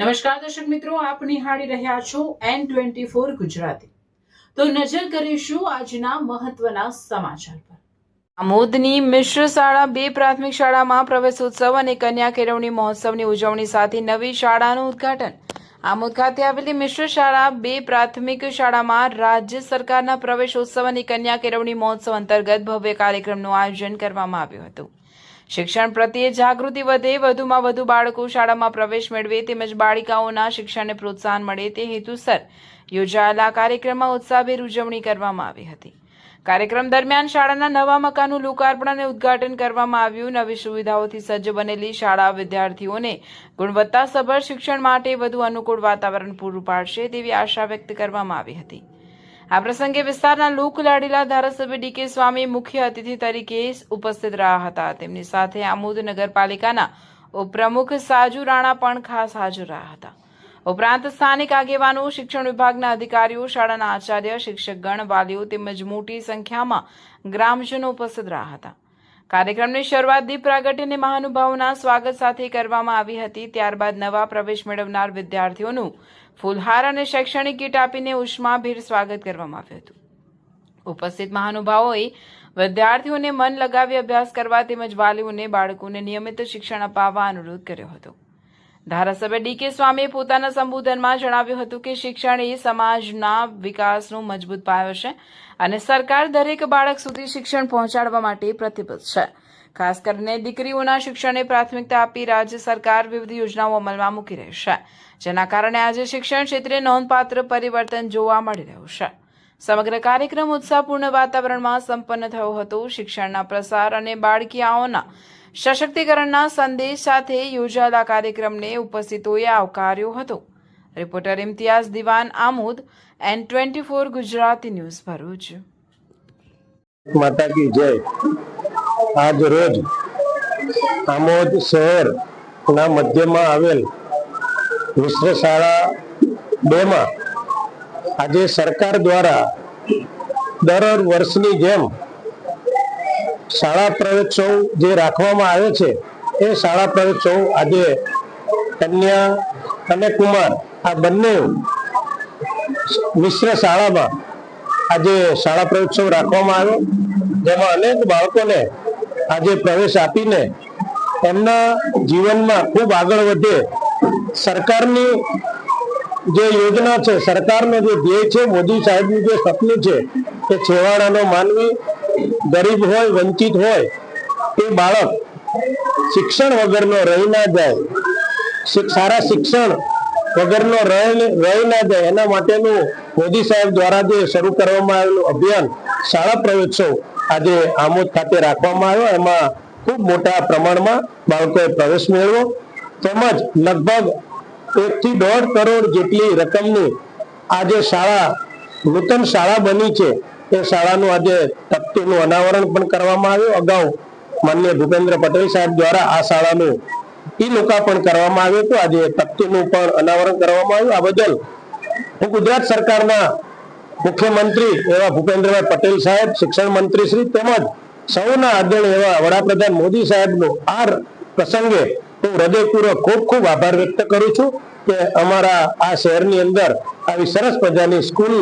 નમસ્કાર દર્શક મિત્રો, આપ નિહાળી રહ્યા છો N24 ગુજરાતી। તો નજર કરીશું આજના મહત્વના સમાચાર પર। આમોદની મિશ્ર શાળા 2 પ્રાથમિક શાળામાં પ્રવેશોત્સવ અને કન્યા કેળવણી મહોત્સવની ઉજવણી સાથે નવી શાળાનું ઉદ્ઘાટન। આમોદ ખાતે આવેલી મિશ્ર શાળા 2 પ્રાથમિક શાળામાં રાજ્ય સરકારના પ્રવેશોત્સવ અને કન્યા કેળવણી મહોત્સવ અંતર્ગત ભવ્ય કાર્યક્રમનું આયોજન કરવામાં આવ્યું હતું। શિક્ષણ પ્રત્યે જાગૃતિ વધે, વધુમાં વધુ બાળકો શાળામાં પ્રવેશ મેળવે તેમજ બાળિકાઓના શિક્ષણને પ્રોત્સાહન મળે તે હેતુસર યોજાયેલા કાર્યક્રમમાં ઉત્સાહભેર ઉજવણી કરવામાં આવી હતી। કાર્યક્રમ દરમિયાન શાળાના નવા મકાનનું લોકાર્પણ અને ઉદ્ઘાટન કરવામાં આવ્યું। નવી સુવિધાઓથી સજ્જ બનેલી શાળા વિદ્યાર્થીઓને ગુણવત્તાસભર શિક્ષણ માટે વધુ અનુકૂળ વાતાવરણ પૂરું પાડશે તેવી આશા વ્યક્ત કરવામાં આવી હતી। આ પ્રસંગે વિસ્તારના લોકલાડીલા ધારાસભ્ય ડી.કે. સ્વામી મુખ્ય અતિથિ તરીકે ઉપસ્થિત રહ્યા હતા। તેમની સાથે આમોદ નગરપાલિકાના ઉપપ્રમુખ સાજુ રાણા પણ ખાસ હાજર રહ્યા હતા। ઉપરાંત સ્થાનિક આગેવાનો, શિક્ષણ વિભાગના અધિકારીઓ, શાળાના આચાર્ય, શિક્ષકગણ, વાલીઓ તેમજ મોટી સંખ્યામાં ગ્રામજનો ઉપસ્થિત રહ્યા હતા। કાર્યક્રમની શરૂઆત દીપ પ્રાગટ્ય અને મહાનુભાવોના સ્વાગત સાથે કરવામાં આવી હતી। ત્યારબાદ નવા પ્રવેશ મેળવનાર વિદ્યાર્થીઓનું ફૂલહાર અને શૈક્ષણિક કીટ આપીને ઉષ્માભેર સ્વાગત કરવામાં આવ્યું હતું। ઉપસ્થિત મહાનુભાવોએ વિદ્યાર્થીઓને મન લગાવી અભ્યાસ કરવા તેમજ વાલીઓને બાળકોને નિયમિત શિક્ષણ અપાવવા અનુરોધ કર્યો હતો। ધારાસભ્ય ડી.કે. સ્વામીએ પોતાના સંબોધનમાં જણાવ્યું હતું કે શિક્ષણ એ સમાજના વિકાસનો મજબૂત પાયો છે અને સરકાર દરેક બાળક સુધી શિક્ષણ પહોંચાડવા માટે પ્રતિબદ્ધ છે। ખાસ કરીને દીકરીઓના શિક્ષણને પ્રાથમિકતા આપી રાજ્ય સરકાર વિવિધ યોજનાઓ અમલમાં મૂકી રહી છે, જેના કારણે આજે શિક્ષણ ક્ષેત્રે નોંધપાત્ર પરિવર્તન જોવા મળી રહ્યું છે। સમગ્ર કાર્યક્રમ ઉત્સાહપૂર્ણ વાતાવરણમાં સંપન્ન થયો હતો। શિક્ષણના પ્રસાર અને બાળકીઓના સશક્તિકરણના સંદેશ સાથે યોજાયેલા કાર્યક્રમને ઉપસ્થિતોએ આવકાર્યો હતો। રિપોર્ટર ઇમ્તિયાઝ દિવાન, આમોદ, N24 ગુજરાતી ન્યૂઝ, ભરૂચ। માતા કી જય। આજ રોજ આમોદ શહેરના મધ્યમાં આવેલ મિશ્ર શાળા 2 માં આજે સરકાર દ્વારા દર વર્ષની જેમ શાળા પ્રવેશોત્સવ જે રાખવામાં આવે છે એ શાળા પ્રવેશોત્સવ આજે કન્યા અને કુમાર આ બંને મિશ્ર શાળામાં આજે શાળા પ્રવેશોત્સવ રાખવામાં આવ્યો, જેમાં અનેક બાળકોને આજે પ્રવેશ આપીને એમના જીવનમાં ખૂબ આગળ વધે, સરકારની જે યોજના છે, સરકારનો જે ધ્યેય છે, મોદી સાહેબનું જે સપનું છે કે છેવાડાનો માનવી, ગરીબ હોય, વંચિત હોય એ બાળક શિક્ષણ વગરનો રહી ના જાય, સારા શિક્ષણ વગરનો રહી ના જાય, એના માટેનું મોદી સાહેબ દ્વારા જે શરૂ કરવામાં આવેલું અભિયાન શાળા પ્રવેશોત્સવ આજે આમોદ ખાતે રાખવામાં આવ્યો। એમાં ખૂબ મોટા પ્રમાણમાં બાળકોએ પ્રવેશ મેળવ્યો, તેમજ લગભગ 1 થી 1.5 કરોડ જેટલી રકમની આજે શાળા નૂતન શાળા બની છે એ શાળાનું આજે તકતીનું અનાવરણ પણ કરવામાં આવ્યું। અગાઉ માનનીય ભૂપેન્દ્ર પટેલ સાહેબ દ્વારા આ શાળાનું લોકાર્પણ કરવામાં આવ્યું હતું, આજે તકતીનું પણ અનાવરણ કરવામાં આવ્યું। આ બદલ હું ગુજરાત સરકારના મુખ્યમંત્રી એવા ભૂપેન્દ્રભાઈ પટેલ સાહેબ, શિક્ષણ મંત્રી શ્રી તેમજ સૌના આદરણીય એવા વડાપ્રધાન મોદી સાહેબનો આ પ્રસંગે હું હૃદયપૂર્વક ખૂબ ખૂબ આભાર વ્યક્ત કરું છું કે અમારા આ શહેરની અંદર આવી સરસ મજાની સ્કૂલ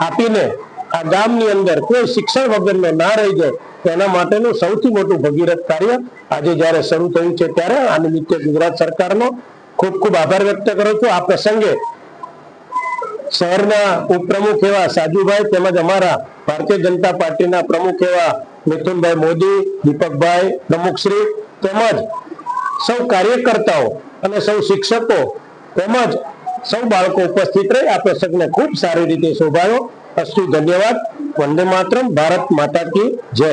આપીને આ ગામની અંદર કોઈ શિક્ષણ વગરનો ના રહી જાય, એના માટેનું સૌથી મોટું ભગીરથ કાર્ય આજે જ્યારે શરૂ થયું છે ત્યારે આ નિમિત્તે ગુજરાત સરકારનો ખૂબ ખૂબ આભાર વ્યક્ત કરું છું। આ પ્રસંગે શહેરના ઉપપ્રમુખ એવા સાજુભાઈ તેમજ અમારા ભારતીય જનતા પાર્ટીના પ્રમુખ એવા મિથુનભાઈ મોદી, દીપકભાઈ પ્રમુખશ્રી તેમજ સૌ કાર્યકર્તાઓ અને સૌ શિક્ષકો તેમજ સૌ બાળકો ઉપસ્થિત રહી આ પ્રસંગને ખૂબ સારી રીતે શોભાયો। અસ્તુ, ધન્યવાદ। વંદે માતરમ। ભારત માતા કી જય।